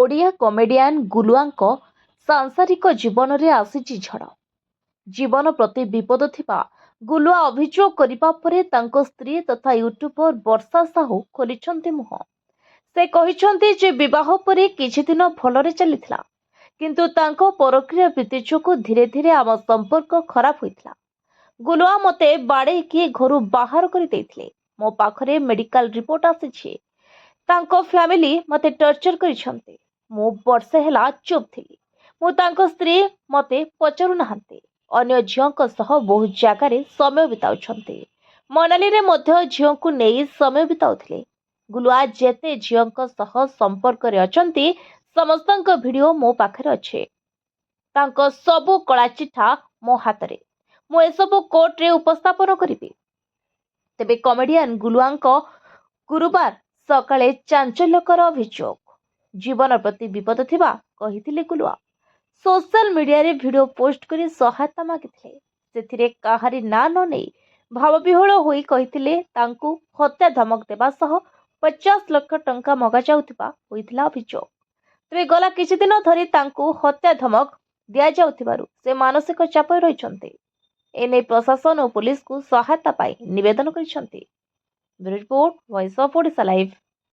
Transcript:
Odia comedian गुलुआंक सांसारिक जीवन रे आसीची झड़। जीवन प्रति विपद थिबा गुलुआ अभियोग करिबा परे तांको स्त्री तथा यूट्यूबर वर्षा साहू खोलिछन्ते मुह। से कहिछन्ते जे विवाह परे किछि दिन भलरे चलिथिला, किंतु तांको परक्रिया प्रीति जोगु धीरे धीरे आम संपर्क खराब होइथिला। गुलुआ मते बाड़े कि घरु बाहर करि दैथिले। मो पाखरे मेडिकल रिपोर्ट आसीछि। तांको फैमिली मते टर्चर करिछन्ते। मु वर्षे हेला चुप थिली। मु तांको स्त्री मते पचरु नाहंते। अन्य झियोंक सह बहु जागारे समय बिताउछन्ते। मनाली रे मध्य झियोंकु नेई समय बिताउथिले। गुलुआ जेते झियोंक सह संपर्क रे अछन्ती समस्तंक वीडियो मो पाखरे अछि। तांको सबु कला चिठा मो हातरे। मु एसबु कोर्ट रे उपस्थापन करिबि। तेबे कमेडियन गुलुआंक गुरुवार सकाळे चांचल्यकर अभियोग। जीवन प्रति विपद थिबा कहिथिले गुलुआ। सोशल मीडिया रे वीडियो पोस्ट करी सहायता मागिथिले। सेथिरे काहारी ना न नै भावविह्वल होई कहिथिले तांकू हत्या धमक देबा सह 50 लाख टंका मगा जाउथिबा होइथिला अभियोग। तेबे गला किछि दिन धरि तांकू हत्या धमक दिया जाउथिबारु से मानसिक चाप रहिछन्ते। एने प्रशासन और पुलिस को सहायता पाई निवेदन करिछन्ते। Bureau report, voice of Odisha live.